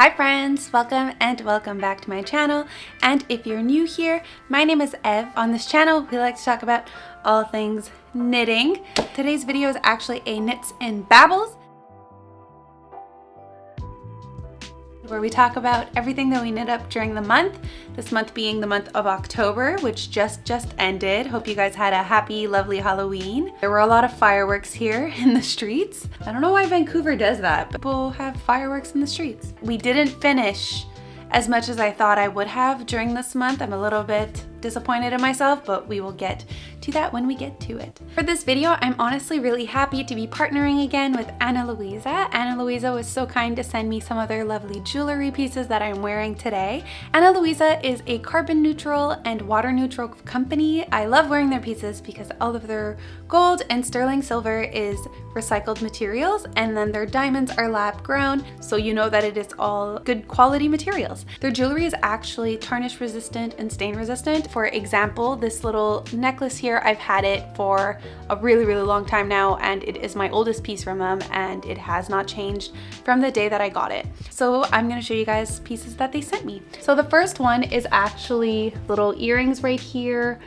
Hi friends, welcome back to my channel. And if you're new here, my name is Ev. On this channel, we like to talk about all things knitting. Today's video is actually a knits and babbles, where we talk about everything that we knit up during the month. This month being the month of October, which just ended. Hope you guys had a happy, lovely Halloween. There were a lot of fireworks here in the streets. I don't know why Vancouver does that, but people have fireworks in the streets. We didn't finish as much as I thought I would have during this month. I'm a little bit disappointed in myself, but we will get to that when we get to it. For this video, I'm honestly really happy to be partnering again with Luisa. Luisa was so kind to send me some of their lovely jewelry pieces that I'm wearing today. Luisa is a carbon neutral and water neutral company. I love wearing their pieces because all of their gold and sterling silver is recycled materials, and then their diamonds are lab grown, so you know that it is all good quality materials. Their jewelry is actually tarnish resistant and stain resistant. For example, this little necklace here, I've had it for a really long time now, and it is my oldest piece from them, and it has not changed from the day that I got it. So I'm going to show you guys pieces that they sent me. So the first one is actually little earrings right here.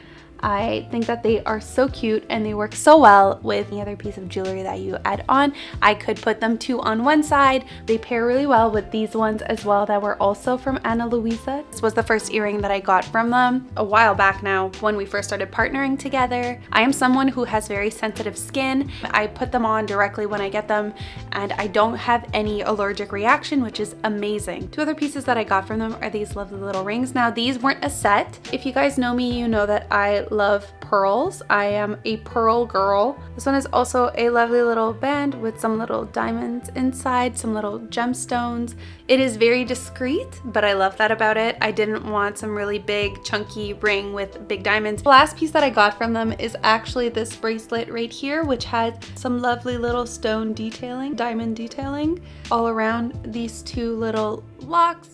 I think that they are so cute and they work so well with any other piece of jewelry that you add on. I could put them two on one side. They pair really well with these ones as well that were also from Luisa. This was the first earring that I got from them a while back now when we first started partnering together. I am someone who has very sensitive skin. I put them on directly when I get them and I don't have any allergic reaction, which is amazing. Two other pieces that I got from them are these lovely little rings. Now these weren't a set. If you guys know me, you know that I love pearls. I am a pearl girl. This one is also a lovely little band with some little diamonds inside, some little gemstones. It is very discreet, but I love that about it. I didn't want some really big chunky ring with big diamonds. The last piece that I got from them is actually this bracelet right here, which has some lovely little stone detailing, diamond detailing all around these two little locks.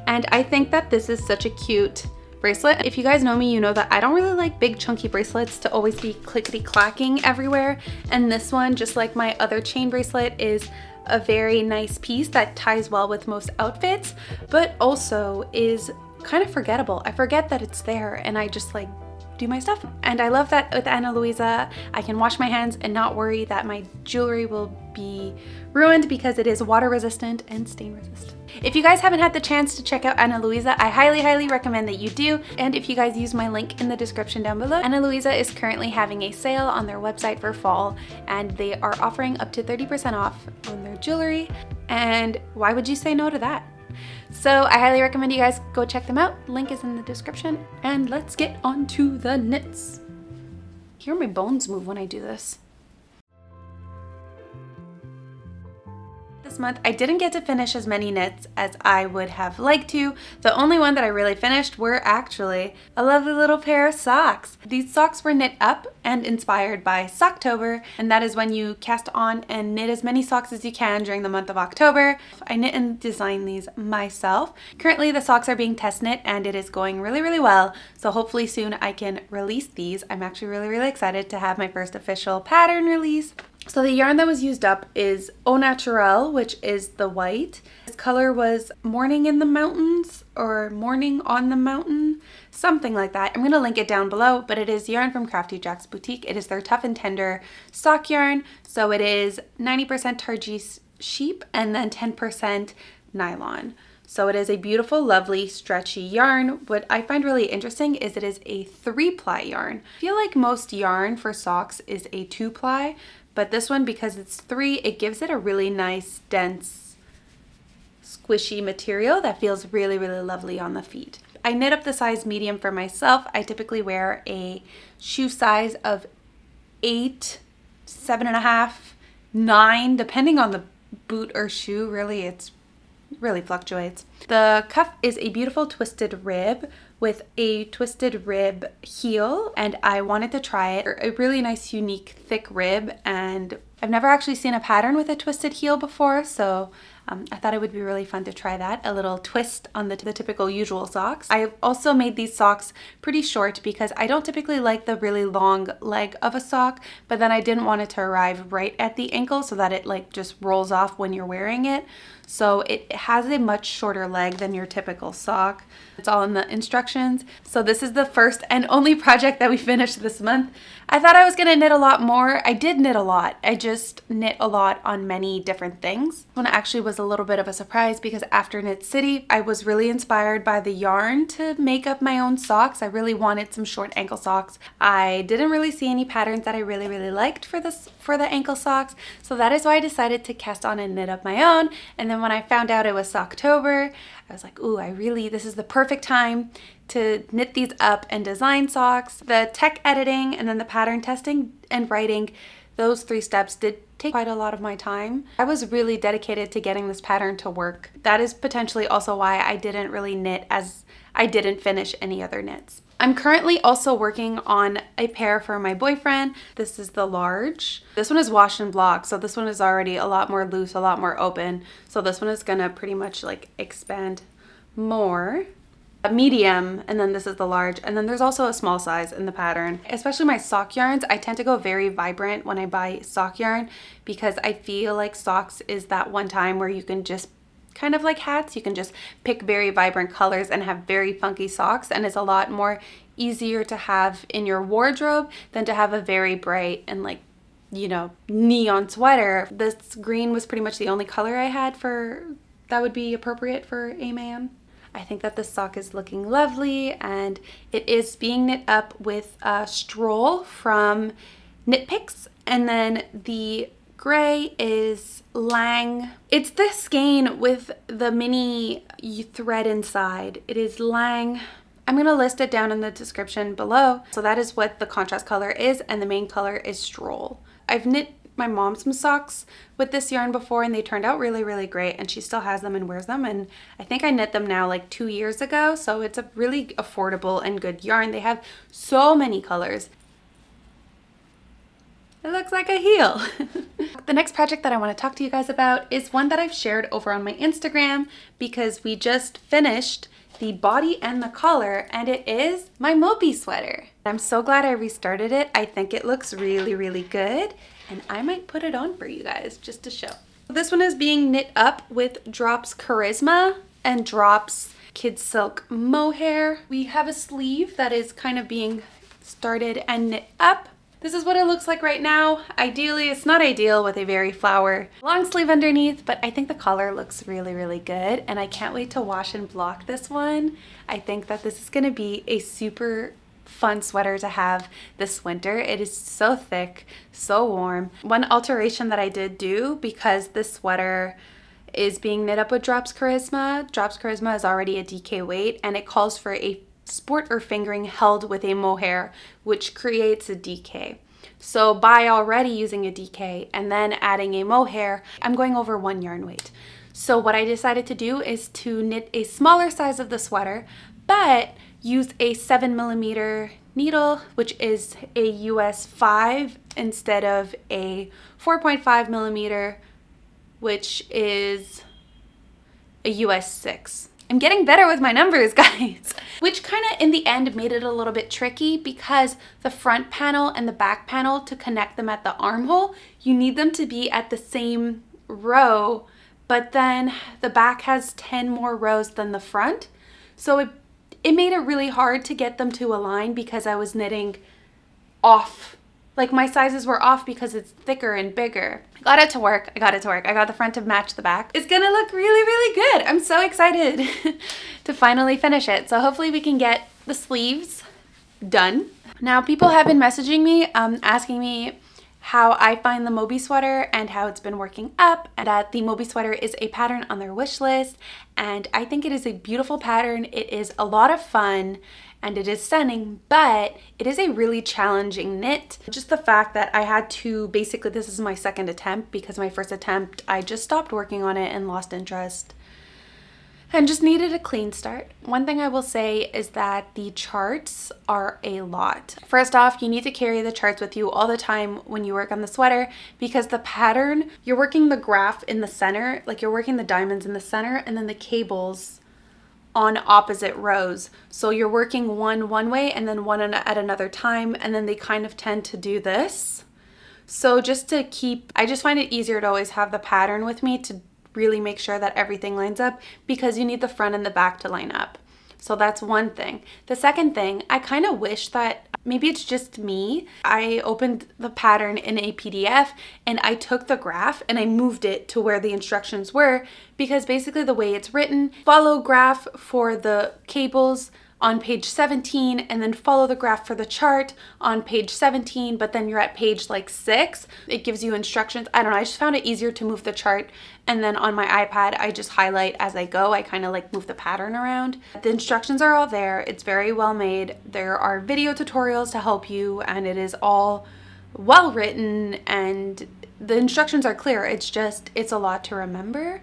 And I think that this is such a cute bracelet. If you guys know me, you know that I don't really like big chunky bracelets to always be clickety clacking everywhere. And this one, just like my other chain bracelet, is a very nice piece that ties well with most outfits, but also is kind of forgettable. I forget that it's there and I just like do my stuff. And I love that with Luisa, I can wash my hands and not worry that my jewelry will be ruined because it is water resistant and stain resistant. If you guys haven't had the chance to check out Luisa, I highly recommend that you do. And if you guys use my link in the description down below, Luisa is currently having a sale on their website for fall, and they are offering up to 30% off on their jewelry. And why would you say no to that? So I highly recommend you guys go check them out. Link is in the description. And let's get on to the knits. Hear my bones move when I do this. This month I didn't get to finish as many knits as I would have liked to. The only one that I really finished were actually a lovely little pair of socks. These socks were knit up and inspired by Socktober, and that is when you cast on and knit as many socks as you can during the month of October. I knit and design these myself. Currently the socks are being test knit and it is going really well, so hopefully soon I can release these. I'm actually really excited to have my first official pattern release. So the yarn that was used up is Au Naturel, which is the white. This color was Morning in the Mountains or Morning on the Mountain, something like that. I'm going to link it down below, but it is yarn from Crafty Jaks Boutique. It is their Tough and Tender sock yarn. So it is 90% Targis sheep and then 10% nylon. So it is a beautiful, lovely, stretchy yarn. What I find really interesting is it is a 3-ply yarn. I feel like most yarn for socks is a 2-ply, but this one, because it's 3, it gives it a really nice, dense, squishy material that feels really lovely on the feet. I knit up the size medium for myself. I typically wear a shoe size of 8, 7.5, 9, depending on the boot or shoe. Really fluctuates. The cuff is a beautiful twisted rib with a twisted rib heel, and I wanted to try it. A really nice, unique, thick rib, and I've never actually seen a pattern with a twisted heel before, so I thought it would be really fun to try that, a little twist on the typical usual socks. I also made these socks pretty short because I don't typically like the really long leg of a sock, but then I didn't want it to arrive right at the ankle so that it like just rolls off when you're wearing it. So it has a much shorter leg than your typical sock. It's all in the instructions. So this is the first and only project that we finished this month. I thought I was gonna knit a lot more. I did knit a lot. I just knit a lot on many different things. This one actually was a little bit of a surprise because after Knit City, I was really inspired by the yarn to make up my own socks. I really wanted some short ankle socks. I didn't really see any patterns that I really liked for the ankle socks. So that is why I decided to cast on and knit up my own. And then when I found out it was Socktober, I was like, ooh, this is the perfect time to knit these up and design socks. The tech editing and then the pattern testing and writing, those 3 steps did take quite a lot of my time. I was really dedicated to getting this pattern to work. That is potentially also why I didn't really knit, as I didn't finish any other knits. I'm currently also working on a pair for my boyfriend. This is the large. This one is wash and block, so this one is already a lot more loose, a lot more open. So this one is gonna pretty much like expand more. A medium, and then this is the large, and then there's also a small size in the pattern. Especially my sock yarns, I tend to go very vibrant when I buy sock yarn because I feel like socks is that one time where you can just, kind of like hats, you can just pick very vibrant colors and have very funky socks, and it's a lot more easier to have in your wardrobe than to have a very bright and like, you know, neon sweater. This green was pretty much the only color I had that would be appropriate for a man. I think that this sock is looking lovely, and it is being knit up with a Stroll from Knit Picks, and then the gray is Lang. It's the skein with the mini thread inside. It is Lang. I'm gonna list it down in the description below. So that is what the contrast color is, and the main color is Stroll. I've knit my mom some socks with this yarn before, and they turned out really great, and she still has them and wears them, and I think I knit them now like 2 years ago, so it's a really affordable and good yarn. They have so many colors. It looks like a heel. The next project that I want to talk to you guys about is one that I've shared over on my Instagram because we just finished the body and the collar, and it is my Moby Sweater. I'm so glad I restarted it. I think it looks really good, and I might put it on for you guys just to show. This one is being knit up with Drops Karisma and Drops Kid Silk Mohair. We have a sleeve that is kind of being started and knit up. This is what it looks like right now. Ideally, it's not ideal with a very flower long sleeve underneath, but I think the collar looks really good, and I can't wait to wash and block this one. I think that this is gonna be a super fun sweater to have this winter. It is so thick, so warm. One alteration that I did do, because this sweater is being knit up with Drops Karisma. Drops Karisma is already a DK weight, and it calls for a sport or fingering held with a mohair, which creates a DK. So by already using a DK and then adding a mohair, I'm going over 1 yarn weight. So what I decided to do is to knit a smaller size of the sweater, but use a 7mm needle, which is a US 5 instead of a 4.5mm, which is a US 6. I'm getting better with my numbers, guys. Which kind of in the end made it a little bit tricky because the front panel and the back panel, to connect them at the armhole, you need them to be at the same row, but then the back has 10 more rows than the front. So it made it really hard to get them to align because I was knitting off. Like my sizes were off because it's thicker and bigger. I got it to work. I got the front to match the back. It's gonna look really good. I'm so excited to finally finish it. So hopefully we can get the sleeves done. Now people have been messaging me asking me how I find the Moby Sweater and how it's been working up, and that the Moby Sweater is a pattern on their wish list, and I think it is a beautiful pattern. It is a lot of fun and it is stunning, but it is a really challenging knit. Just the fact that I had to, basically this is my second attempt because my first attempt I just stopped working on it and lost interest. and just needed a clean start. One thing I will say is that the charts are a lot. First off, you need to carry the charts with you all the time when you work on the sweater, because the pattern, you're working the graph in the center, like you're working the diamonds in the center and then the cables on opposite rows. So you're working one way and then one at another time, and then they kind of tend to do this. So just to keep, I just find it easier to always have the pattern with me to really make sure that everything lines up, because you need the front and the back to line up. So that's one thing. The second thing, I kind of wish that, maybe it's just me, I opened the pattern in a PDF and I took the graph and I moved it to where the instructions were, because basically the way it's written, follow graph for the cables on page 17 and then follow the graph for the chart on page 17, but then you're at page like 6. It gives you instructions. I don't know, I just found it easier to move the chart, and then on my iPad I just highlight as I go. I kind of like move the pattern around. The instructions are all there. It's very well made. There are video tutorials to help you, and it is all well written and the instructions are clear. It's a lot to remember.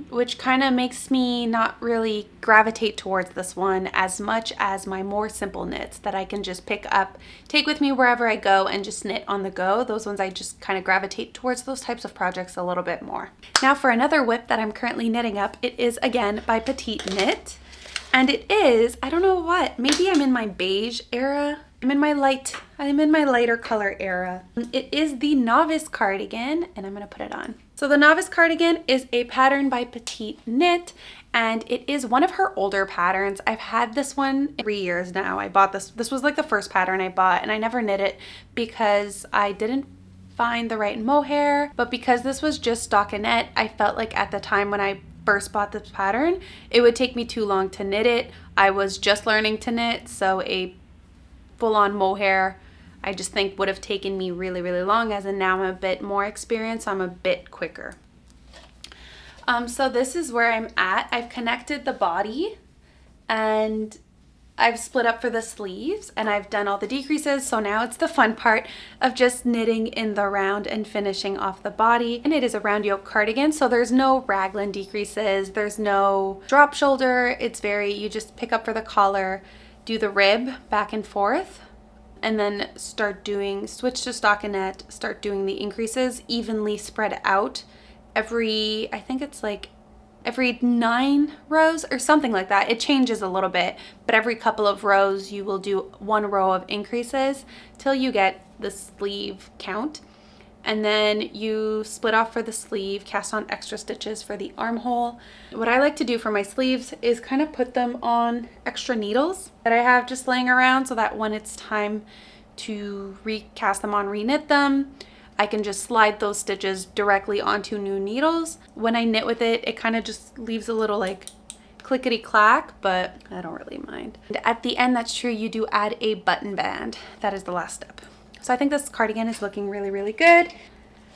Which kind of makes me not really gravitate towards this one as much as my more simple knits that I can just pick up, take with me wherever I go, and just knit on the go. Those ones I just kind of gravitate towards those types of projects a little bit more. Now for another whip that I'm currently knitting up, it is again by petiteknit, and it is, I don't know what, maybe I'm in my beige era. I'm in my lighter color era. It is the Novice Cardigan, and I'm gonna put it on. So the Novice Cardigan is a pattern by petiteknit, and it is one of her older patterns. I've had this one 3 years now. I bought this. This was like the first pattern I bought, and I never knit it because I didn't find the right mohair. But because this was just stockinette, I felt like at the time when I first bought this pattern, it would take me too long to knit it. I was just learning to knit, so a full-on mohair I just think would have taken me really, really long, as in now I'm a bit more experienced, so I'm a bit quicker. So this is where I'm at. I've connected the body and I've split up for the sleeves and I've done all the decreases. So now it's the fun part of just knitting in the round and finishing off the body. And it is a round yoke cardigan, so there's no raglan decreases, there's no drop shoulder. It's you just pick up for the collar, do the rib back and forth, and then switch to stockinette, start doing the increases evenly spread out I think it's like every 9 rows or something like that. It changes a little bit, but every couple of rows you will do 1 row of increases till you get the sleeve count. And then you split off for the sleeve, cast on extra stitches for the armhole. What I like to do for my sleeves is kind of put them on extra needles that I have just laying around, so that when it's time to recast them on, reknit them, I can just slide those stitches directly onto new needles. When I knit with it, it kind of just leaves a little like clickety clack, but I don't really mind. And at the end, that's true, you do add a button band. That is the last step. So I think this cardigan is looking really, really good.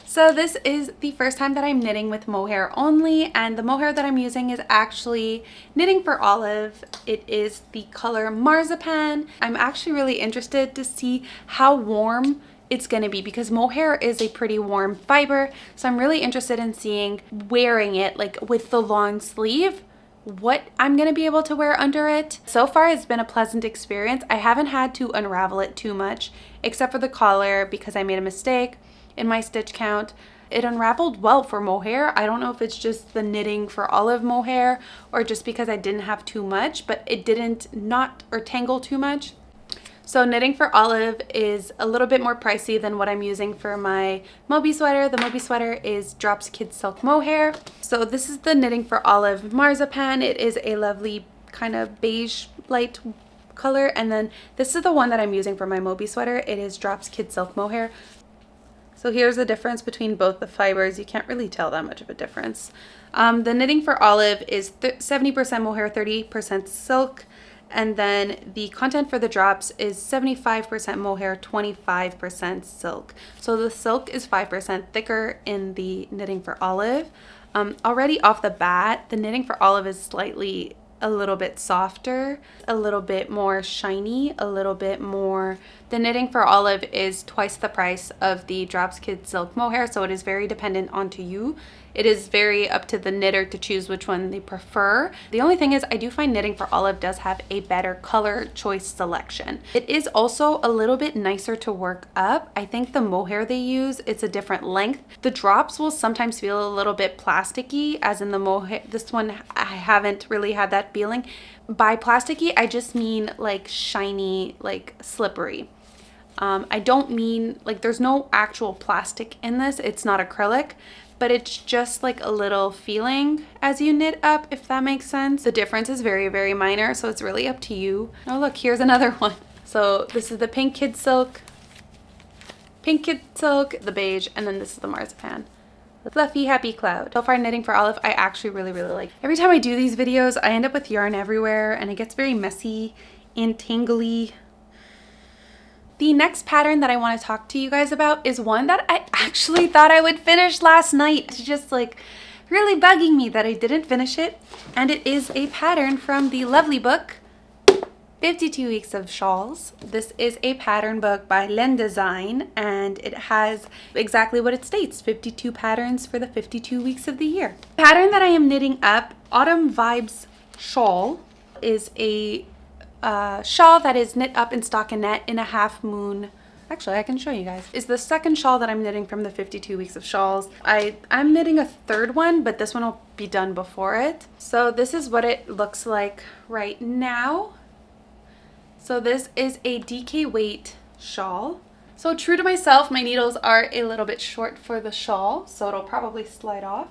So this is the first time that I'm knitting with mohair only, and the mohair that I'm using is actually Knitting for Olive. It is the color Marzipan. I'm actually really interested to see how warm it's going to be, because mohair is a pretty warm fiber. So I'm really interested in seeing, wearing it like with the long sleeve, what I'm going to be able to wear under it. So far it's been a pleasant experience. I haven't had to unravel it too much, except for the collar because I made a mistake in my stitch count. It unraveled well for mohair. I don't know if it's just the Knitting for Olive mohair or just because I didn't have too much, but it didn't knot or tangle too much. So Knitting for Olive is a little bit more pricey than what I'm using for my Moby Sweater. The Moby Sweater is Drops Kid Silk Mohair. So this is the Knitting for Olive Marzipan. It is a lovely kind of beige light color. And then this is the one that I'm using for my Moby Sweater. It is Drops Kid Silk Mohair. So here's the difference between both the fibers. You can't really tell that much of a difference. The Knitting for Olive is 70% mohair, 30% silk. And then the content for the drops is 75% mohair, 25% silk. So the silk is 5% thicker in the Knitting for Olive. Already off the bat, the Knitting for Olive is a little bit softer, a little bit more shiny, a little bit more. The Knitting for Olive is twice the price of the Drops Kid Silk Mohair, so it is very dependent onto you It is very up to the knitter to choose which one they prefer. The only thing is I do find knitting for olive does have a better color choice selection. It is also a little bit nicer to work up. I think the mohair they use, it's a different length. The drops will sometimes feel a little bit plasticky, as in the mohair. This one, I haven't really had that feeling. By plasticky, I just mean like shiny, like slippery. I don't mean like there's no actual plastic in this. It's not acrylic, but it's just like a little feeling as you knit up, if that makes sense. The difference is very, very minor, so it's really up to you. Oh look, here's another one. So this is the pink kid silk, the beige, and then this is the marzipan. The fluffy happy cloud. So far knitting for olive, I actually really, really like. Every time I do these videos, I end up with yarn everywhere and it gets very messy and tangly. The next pattern that I want to talk to you guys about is one that I actually thought I would finish last night. It's just like really bugging me that I didn't finish it. And it is a pattern from the lovely book, 52 Weeks of Shawls. This is a pattern book by Len Design, and it has exactly what it states, 52 patterns for the 52 weeks of the year. The pattern that I am knitting up, Autumn Vibes Shawl, is a shawl that is knit up in stockinette in a half moon. Actually, I can show you guys. Is the second shawl that I'm knitting from the 52 Weeks of Shawls. I'm knitting a third one, but this one will be done before it. So this is what it looks like right now. So this is a DK weight shawl. So true to myself, my needles are a little bit short for the shawl, so it'll probably slide off.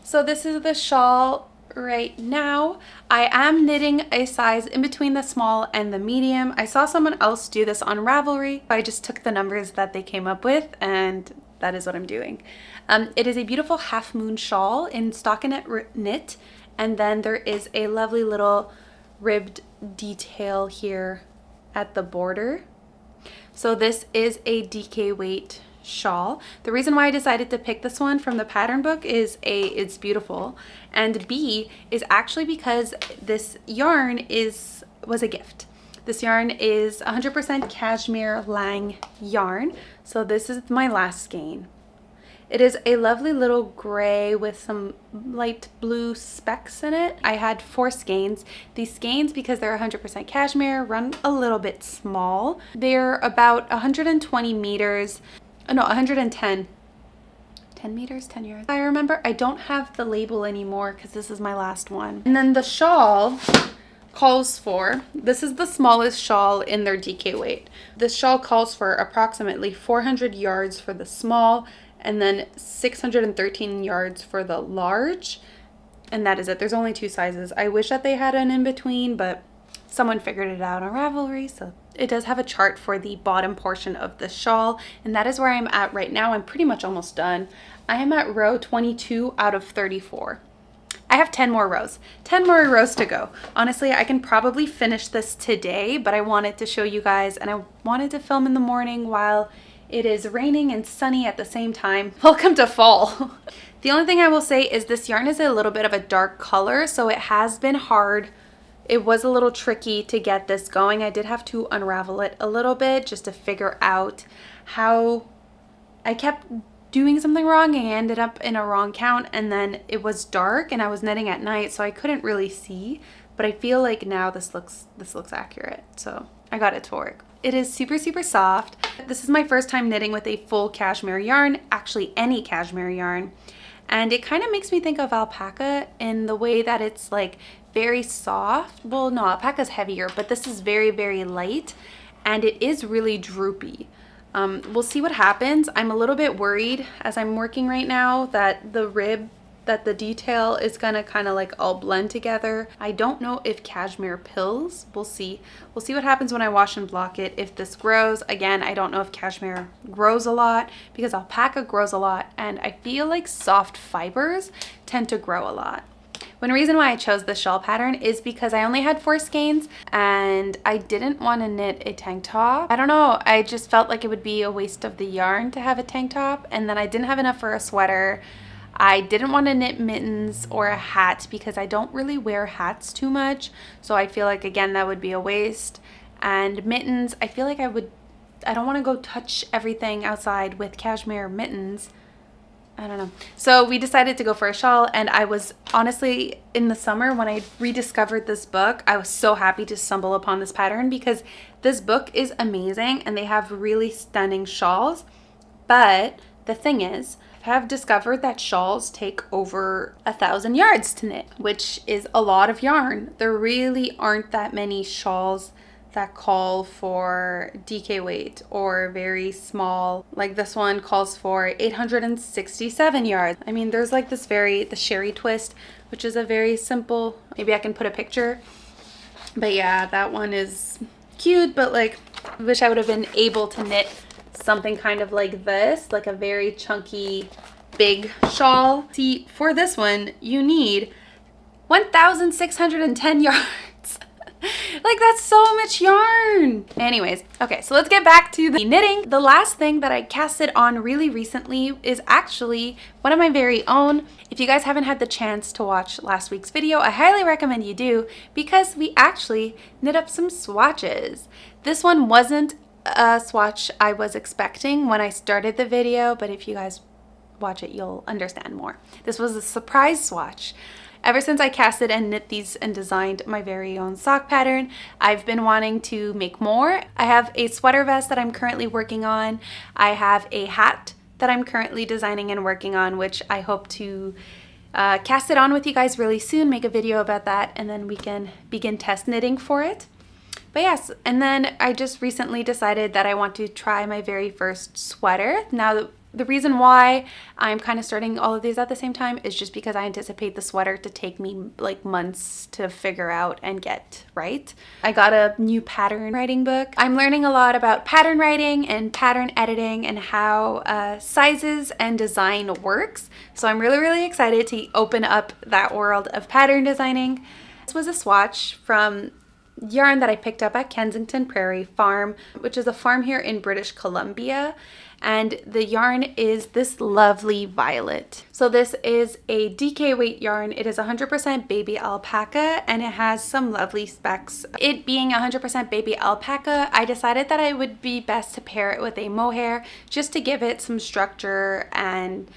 So this is the shawl right now. I am knitting a size in between the small and the medium. I saw someone else do this on Ravelry. I just took the numbers that they came up with, and that is what I'm doing. It is a beautiful half moon shawl in stockinette knit, and then there is a lovely little ribbed detail here at the border. So this is a DK weight shawl. The reason why I decided to pick this one from the pattern book is A, it's beautiful, and B, is actually because this yarn was a gift. This yarn is 100% cashmere lang yarn. So this is my last skein. It is a lovely little gray with some light blue specks in it. I had 4 skeins. These skeins, because they're 100% cashmere, run a little bit small. They're about 120 meters. No, 110. 10 meters, 10 yards. I remember I don't have the label anymore because this is my last one. And then the shawl calls for, this is the smallest shawl in their DK weight. This shawl calls for approximately 400 yards for the small, and then 613 yards for the large, and that is it. There's only 2 sizes. I wish that they had an in-between, but someone figured it out on Ravelry. So it does have a chart for the bottom portion of the shawl, and that is where I'm at right now. I'm pretty much almost done. I am at row 22 out of 34. I have 10 more rows. 10 more rows to go. Honestly, I can probably finish this today, but I wanted to show you guys, and I wanted to film in the morning while it is raining and sunny at the same time. Welcome to fall. The only thing I will say is this yarn is a little bit of a dark color, so it has been hard. It was a little tricky to get this going. I did have to unravel it a little bit just to figure out how I kept doing something wrong and I ended up in a wrong count, and then it was dark and I was knitting at night, so I couldn't really see, but I feel like now this looks accurate, so I got it to work. It is super, super soft. This is my first time knitting with a full cashmere yarn, actually any cashmere yarn. And it kind of makes me think of alpaca in the way that it's like very soft. Well, no, alpaca's heavier, but this is very, very light, and it is really droopy. We'll see what happens. I'm a little bit worried as I'm working right now that the detail is gonna kind of like all blend together. I don't know if cashmere pills. We'll see. We'll see what happens when I wash and block it. If this grows, again, I don't know if cashmere grows a lot because alpaca grows a lot, and I feel like soft fibers tend to grow a lot. One reason why I chose the shawl pattern is because I only had 4 skeins and I didn't want to knit a tank top. I don't know, I just felt like it would be a waste of the yarn to have a tank top, and then I didn't have enough for a sweater. I didn't want to knit mittens or a hat because I don't really wear hats too much, so I feel like, again, that would be a waste. And mittens, I feel like I don't want to go touch everything outside with cashmere mittens. I don't know. So we decided to go for a shawl, and I was honestly, in the summer when I rediscovered this book, I was so happy to stumble upon this pattern because this book is amazing and they have really stunning shawls. But the thing is, I have discovered that shawls take over 1,000 yards to knit, which is a lot of yarn. There really aren't that many shawls that call for DK weight or very small. Like this one calls for 867 yards. I mean, there's like the sherry twist, which is a very simple, maybe I can put a picture. But yeah, that one is cute, but like I wish I would have been able to knit something kind of like this, like a very chunky, big shawl. See, for this one, you need 1,610 yards. Like, that's so much yarn. Anyways, okay, so let's get back to the knitting. The last thing that I casted on really recently is actually one of my very own. If you guys haven't had the chance to watch last week's video, I highly recommend you do, because we actually knit up some swatches. This one wasn't a swatch I was expecting when I started the video, but if you guys watch it, you'll understand more. This was a surprise swatch. Ever since I casted and knit these and designed my very own sock pattern, I've been wanting to make more. I have a sweater vest that I'm currently working on. I have a hat that I'm currently designing and working on, which I hope to cast it on with you guys really soon, make a video about that, and then we can begin test knitting for it. But yes, and then I just recently decided that I want to try my very first sweater. Now, the reason why I'm kind of starting all of these at the same time is just because I anticipate the sweater to take me like months to figure out and get right. I got a new pattern writing book. I'm learning a lot about pattern writing and pattern editing and how sizes and design works. So I'm really excited to open up that world of pattern designing. This was a swatch from yarn that I picked up at Kensington Prairie Farm, which is a farm here in British Columbia. And the yarn is this lovely violet. So this is a DK weight yarn. It is 100% baby alpaca and it has some lovely specs. It being 100% baby alpaca, I decided that it would be best to pair it with a mohair just to give it some structure and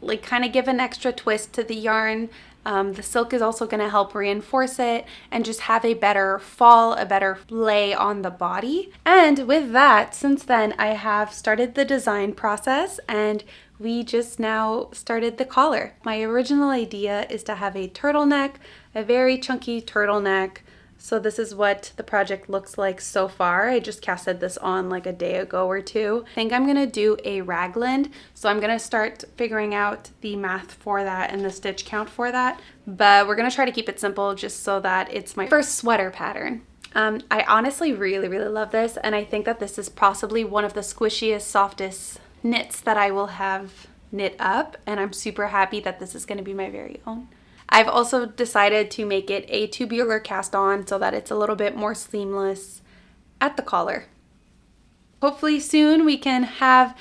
like kind of give an extra twist to the yarn. The silk is also going to help reinforce it and just have a better fall, a better lay on the body. And with that, since then, I have started the design process and we just now started the collar. My original idea is to have a turtleneck, a very chunky turtleneck. So this is what the project looks like so far. I just casted this on like a day ago or two. I think I'm gonna do a raglan. So I'm gonna start figuring out the math for that and the stitch count for that. But we're gonna try to keep it simple just so that it's my first sweater pattern. I honestly really love this, and I think that this is possibly one of the squishiest, softest knits that I will have knit up, and I'm super happy that this is gonna be my very own. I've also decided to make it a tubular cast on so that it's a little bit more seamless at the collar. Hopefully soon we can have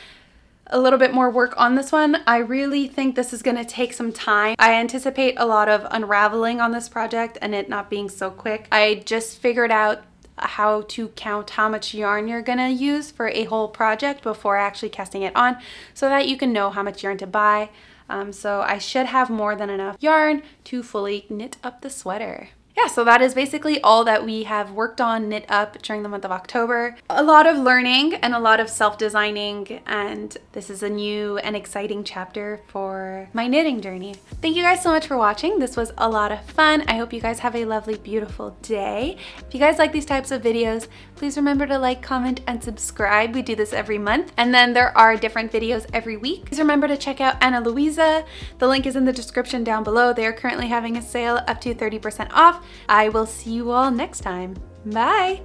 a little bit more work on this one. I really think this is going to take some time. I anticipate a lot of unraveling on this project and it not being so quick. I just figured out how to count how much yarn you're gonna use for a whole project before actually casting it on so that you can know how much yarn to buy. So I should have more than enough yarn to fully knit up the sweater. Yeah, so that is basically all that we have worked on, knit up during the month of October. A lot of learning and a lot of self-designing, and this is a new and exciting chapter for my knitting journey. Thank you guys so much for watching. This was a lot of fun. I hope you guys have a lovely, beautiful day. If you guys like these types of videos, please remember to like, comment, and subscribe. We do this every month, and then there are different videos every week. Please remember to check out Ana Luisa. The link is in the description down below. They are currently having a sale up to 30% off. I will see you all next time. Bye!